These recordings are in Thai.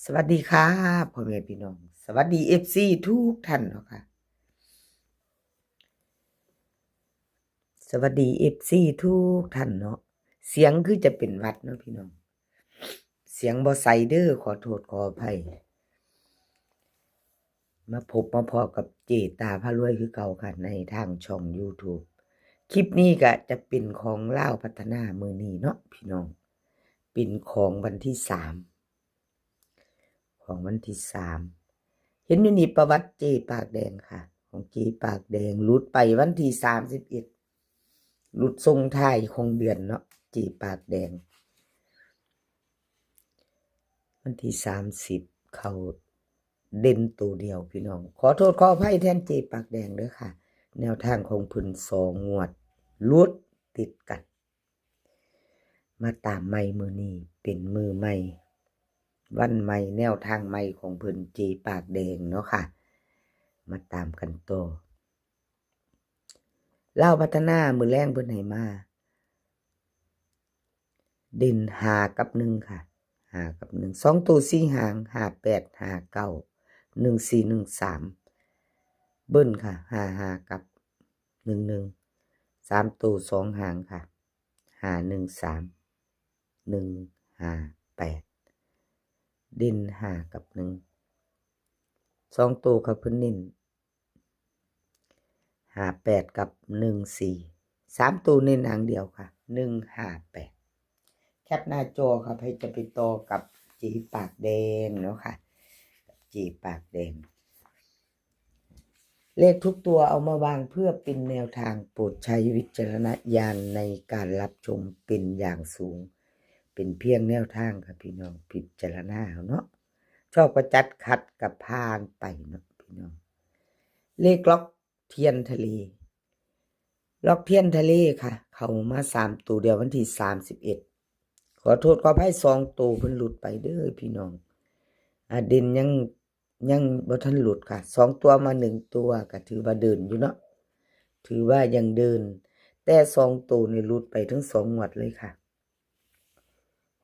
สวัสดีค่ะพ่อแม่พี่น้องสวัสดีFCทุกท่านเนาะค่ะสวัสดีFCทุกท่านเนาะเสียงคือจะเป็นหวัดเนาะพี่น้องเสียงบ่ใสเด้อขอโทษขออภัยมาพบมาพอกับเจตาพารวยคือเก่าค่ะในทางช่อง YouTube คลิปนี้ก็จะเป็นของลาวพัฒนามื้อนี้เนาะพี่น้องเป็นของวันที่3ของวันที่3เห็นอยู่นี่ประวัติเจปากแดงค่ะของเจปากแดงหลุดไปวันที่31หลุดทรงท้ายของเดือนเนาะเจปากแดงวันที่30เขาเด่นตัวเดียวพี่น้องขอโทษขออภัยแทนเจปากแดงเด้อค่ะแนวทางของเพิ่น2 งวดหลุดติดกันมาตามใหม่มื้อนี้เป็นมือใหม่วันใหม่แนวทางใหม่ของเพิ่นเจปากแดงเนาะค่ะมาตามกันต่อลาวพัฒนามื้อแรงเพิ่นให้มาเด่น5กับ1ค่ะ5กับ1 2ตัว4หาง58 59 14 13เบิ้ลค่ะ55กับ11 3ตัว2หางค่ะ513 158เด่น5กับ1 2ตัวค่ะเพิ่นเน้น58กับ14 3ตัวเน้นหางเดียวค่ะ158แคปหน้าจอครับให้จะไปต่อกับจีปากแดงเนาะค่ะจีปากแดงเลขทุกตัวเอามาวางเพื่อเป็นแนวทางโปรดใช้วิจารณญาณในการรับชมเป็นอย่างสูงเป็นเพียงแนวทางค่ะพี่น้องพิจารณาเนาะชอบก็จัดขัดกับพานไปเนาะพี่น้องเลขล็อกเทียนทะเลล็อกเทียนทะเลค่ะเข้ามา3ตัวเดียววันที่31ขอโทษขออภัย2ตัวเพิ่นหลุดไปเด้อพี่น้องเด่นยังบ่ทันหลุดค่ะ2ตัวมา1ตัวก็ถือว่าเดินอยู่เนาะถือว่ายังเดินแต่2ตัวนี่หลุดไปทั้ง2งวดเลยค่ะ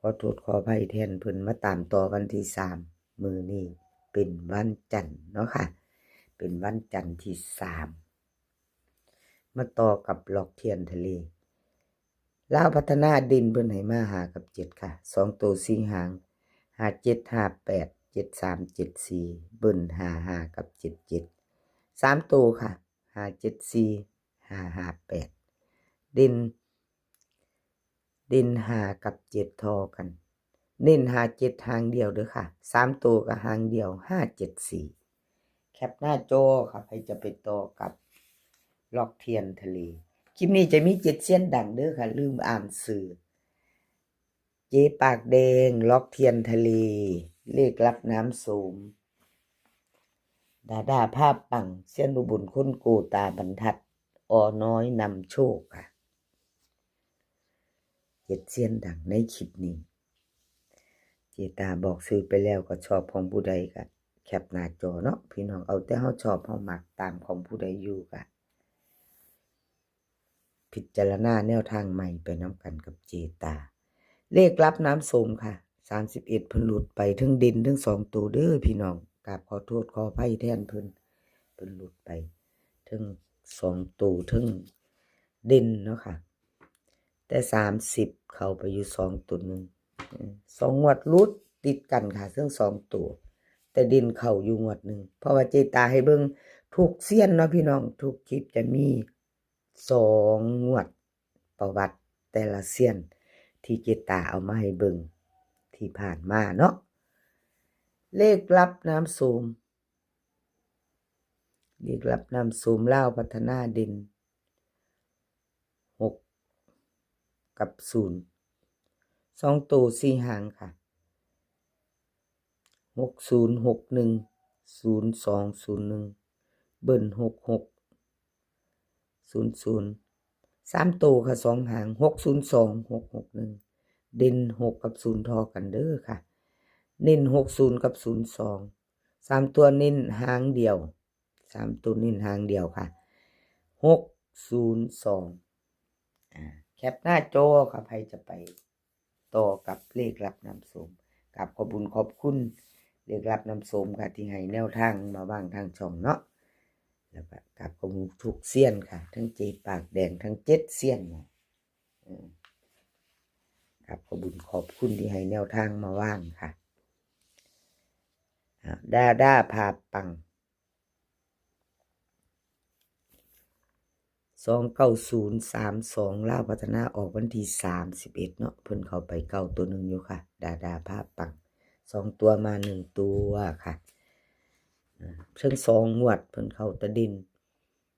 ขอโทษขออภัยแทนเพิ่นมาตามต่อวันที่3มื้อนี้เป็นวันจันทร์เนาะค่ะเป็นวันจันทร์ที่3มาต่อกับล็อกเทียนทะเลลาวพัฒนาดินเพิ่นให้มา5กับ7ค่ะ2ตัว4หาง57 58 73 74เบิ้ล55กับ77 3ตัวค่ะ574 558เด่น5กับ7ทอกันเน้น57หางเดียวเด้อค่ะ3ตัวก็หางเดียว574แคปหน้าจอค่ะใครจะไปต่อกับล็อกเทียนทะเลคลิปนี้จะมี7เสี้ยนดังเด้อค่ะลืมอ่านสื่อเจ๊ปากแดงล็อกเทียนทะเลเลขรับน้ำสูงดาภาพปังเสี้ยนอุบุญคุณกูตาบรรทัดน้อยนำโชคค่ะ7เสี้ยนดังในคลิปนี้เจตาบอกซื้อไปแล้วก็ชอบของผู้ใดก็แคปหน้าจอเนาะพี่น้องเอาแต่เฮาชอบเฮามักตามของผู้ใดอยู่ก็พิจารณาแนวทางใหม่ไปน้ำกันกับเจตาเลขรับน้ำส้มค่ะ31เพิ่นหลุดไปทั้งดินทั้ง2ตัวเด้อพี่น้องกราบขอโทษขออภัยแทนเพิ่นหลุดไปทั้ง2ตัวทั้งดินเนาะค่ะแต่30เข้าไปอยู่2ตัวนึง2งวดหลุดติดกันค่ะทั้ง2ตัวแต่ดินเข้าอยู่งวดนึงเพราะว่าเจตาให้เบิ่งทุกเซียนเนาะพี่น้องทุกคลิปจะมี2งวดประวัติแต่ละเซียนที่เจตาเอามาให้เบิ่งที่ผ่านมาเนาะเลขรับน้ำสูมเลขรับน้ำสูมลาวพัฒนาดิน6กับ0 2ตัว4หางค่ะ6061 0201เบิ้ล66 00 3ตัวค่ะ2หาง602 661เด่น6กับ0ทอกันเด้อค่ะเน้น60กับ02 3ตัวเน้นหางเดียว3ตัวเน้นหางเดียวค่ะ602แคปหน้าจอค่ะใครจะไปต่อกับเลขรับน้ำส้มกับขอบคุณ เรียกรับน้ำส้มค่ะที่ให้แนวทางมาบ้างทางช่องเนาะแล้วก็กับขอบคุณทุกเซียนค่ะทั้งเจปากแดงทั้ง7เซียนครับขอบคุณที่ให้แนวทางมาว่างค่ะด้าพาปัง29032ลาวพัฒนาออกวันที่31เนาะเพิ่นเข้าไปเก้าตัวหนึ่งอยู่ค่ะดาพาปัง2ตัวมา1ตัวค่ะเชิง2งวดเพิ่นเข้าตะดิน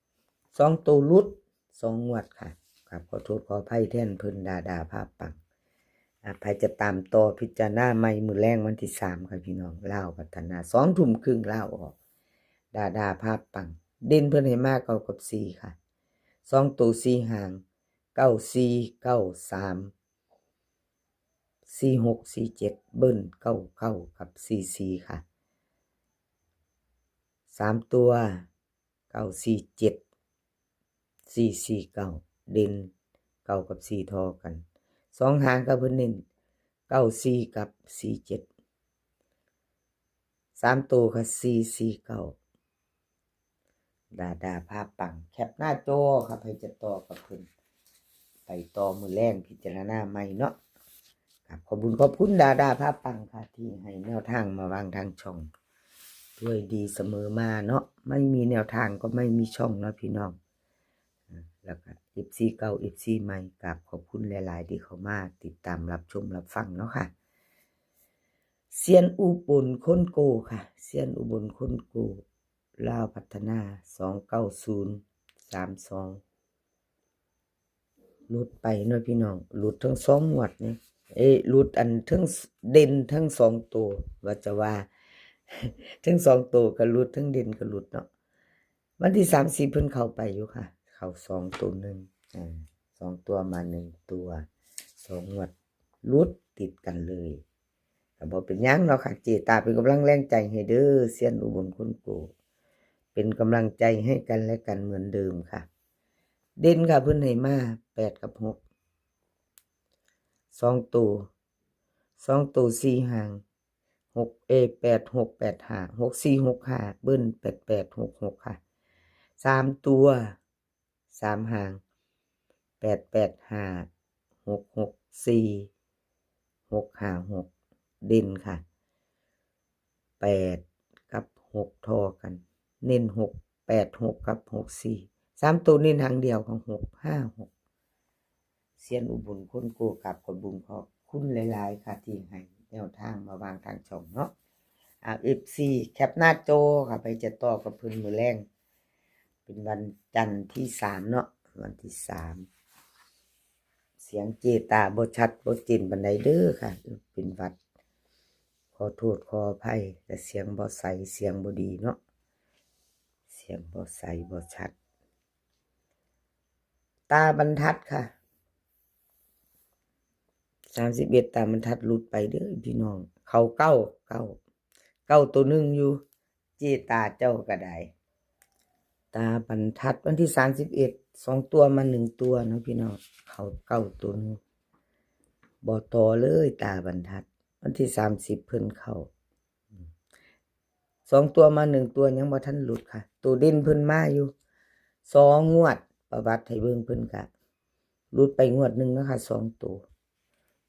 2ตัวลุด2งวดค่ะครับขอโทษขออภัยแทนเพิ่นดาพาปังใครจะตามต่อพิจารณาใหม่มื้อแรงวันที่3ค่ะพี่น้องลาวพัฒนา2 ทุ่มครึ่งลาวออกดาพาปังเด่นเพิ่นให้มาก9กับ4ค่ะ2ตัว4หาง94 93 46 47เบิ้ล99กับ44ค่ะ3ตัว947 449เด่น9กับ4ทอกัน2หางก็เพิ่นเน้น94กับ47 3ตัวค่ะ449ดาภาพปังแคปหน้าจอครับให้จะต่อกับเพิ่นไปต่อมือแรงพิจารณาใหม่เนาะครับขอบคุณดาภาพปังค่ะที่ให้แนวทางมาวางทางช่องด้วยดีเสมอมาเนาะไม่มีแนวทางก็ไม่มีช่องเนาะพี่น้องแล้วก็ FC เก่า FC ใหม่กับขอบคุณหลายๆที่เข้ามาติดตามรับชมรับฟังเนาะค่ะเซียนอุบลคนโกค่ะเซียนอุบลคนโกลาวพัฒนา29032หลุดไปเนาะพี่น้องหลุดทั้ง2งวดนี่หลุดอันทั้งเด่นทั้ง2ตัวว่าจะว่าทั้ง2ตัวก็หลุดทั้งเด่นก็หลุดเนาะวันที่30เพิ่นเข้าไปอยู่ค่ะเข้า2ตัวนึง2ตัวมา1ตัว2งวดหลุดติดกันเลยก็บ่เป็นหยังเนาะค่ะเจตาเป็นกำลังแรงใจให้เด้อเซียนอุบลคนโกเป็นกำลังใจให้กันและกันเหมือนเดิมค่ะเด่นค่ะเพิ่นให้มา8กับ6 2ตัว4หาง8 6 8 5 6 4 6 5เบิ้ล8 8 6 6ค่ะ3ตัว3หาง8 8 5 6 6 4 6 5 6เด่นค่ะ8กับ6ทอกันเน้น6 8 6กับ6 4 3ตัวเน้นหางเดียวของ6 5 6เซียนอุบลคนโกกับขอบคุณหลายๆค่ะที่ให้แนวทางมาวางทางช่องเนาะFC แคปหน้าจอค่ะไปจะต่อกับเพิ่นมื้อแรงเป็นวันจันทร์ที่3เนาะวันที่3เสียงเจตาบ่ชัดบ่เจนปานใดเด้อค่ะเป็นวัดขอโทษขออภัยแต่เสียงบ่ใสเสียงบ่ดีเนาะเสียงบ่ใสบ่ชัดตาบรรทัดค่ะ31ตาบรรทัดหลุดไปเด้อพี่น้องเขาเก้าตัวหนึ่งอยู่เจตาเจ้าก็ได้ตาบรรทัดวันที่31 2ตัวมา1ตัวเนาะพี่น้องเขาเก้าตัวนึงบ่ต่อเลยตาบรรทัดวันที่30เพิ่นเข้า2ตัวมา1ตัวยังบ่ทันหลุดค่ะตัวเด่นเพิ่นมาอยู่2งวดประวัติให้เบิ่งเพิ่นก็หลุดไปงวดนึงนะคะ2ตัว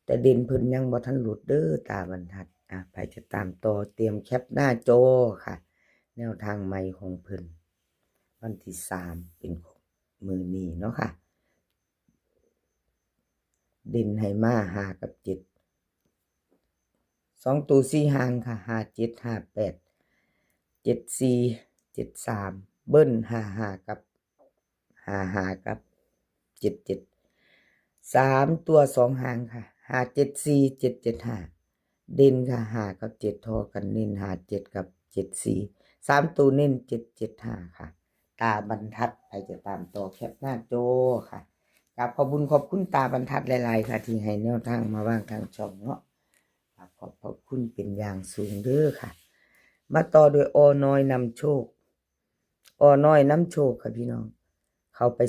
แต่เด่นเพิ่นยังบ่ทันหลุดเด้อตาบรรทัดไปจะตามต่อเตรียมแคปหน้าจอค่ะแนวทางใหม่ของเพิ่นวันที่3เป็นมื้อนี้เนาะค่ะเด่นให้มา5กับ7 2ตัว4หางค่ะ5 7 5 8 7 4 7 3เบิ้ล55กับ55กับ7 7 3ตัว2หางค่ะ5 7 4 7 7 5เด่นค่ะ5กับ7ทอกันเน้น5 7กับ7 4 3ตัวเน้น7 7 5ค่ะตาบรรทัดไปจะตามต่อแคปหน้าจอค่ะกับขอบคุณตาบรรทัดหลายๆค่ะที่ให้แนวทางมาว่างทางช่องเนาะขอบคุณเป็นอย่างสูงเด้อค่ะมาต่อโดยอน้อยนำโชคน้อยนำโชคค่ะพี่น้องเข้าไป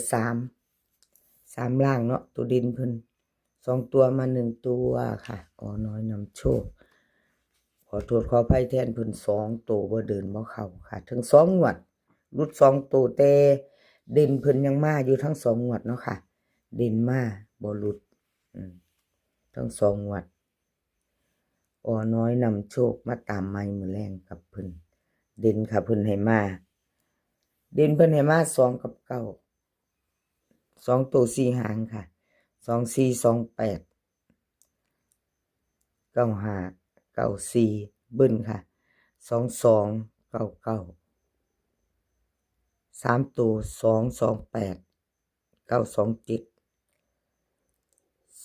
3ล่างเนาะตัวดินเพิ่น2ตัวมา1ตัวค่ะน้อยนำโชคข อโทษขออภัยแทนเพิ่น2ตัวบ่เดินบ่เข้าค่ะทั้ง2งวดหลุด2ตัวแต่เด่นเพิ่นยังมาอยู่ทั้ง2งวดเนาะค่ะเด่นมาบ่หลุดทั้ง2งวดน้อยนำโชคมาตามใหม่มื้อแลงกับเพิ่นเด่นค่ะเพิ่นให้มาเด่นเพิ่นให้มา2กับ9 2ตัว4หางค่ะ2 4 2 8 95 94เบิ้ลค่ะ22 99 3ตัว228 927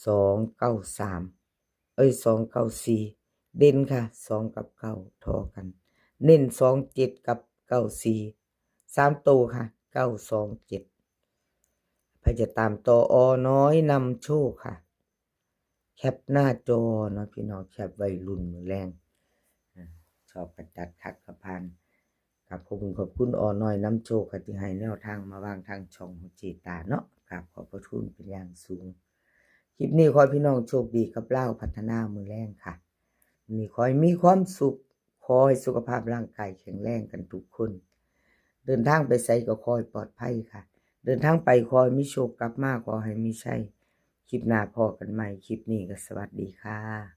293294เด่นค่ะ2กับ9ทอกันเน้น27กับ94 3ตัวค่ะ927พยจะตามต่อน้อยนำโชคค่ะแคปหน้าจอเนาะพี่น้องแคปไว้รุ่นมือแรงชอบกระจัดคัดกระพันครับขอบคุณน้อยน้ำโชคที่ให้แนวทางมาวางทางช่องของจีตาเนาะครับขอบพระคุณเป็นอย่างสูงคลิปนี้ขอให้พี่น้องโชคดีกับเล่าพัฒนามือแรงค่ะมีขอให้มีความสุขขอให้สุขภาพร่างกายแข็งแรงกันทุกคนเดินทางไปไสก็ขอให้ปลอดภัยค่ะเดินทางไปขอให้มีโชคกลับมาขอให้มีชัยคลิปหน้าพอกันใหม่คลิปนี้ก็สวัสดีค่ะ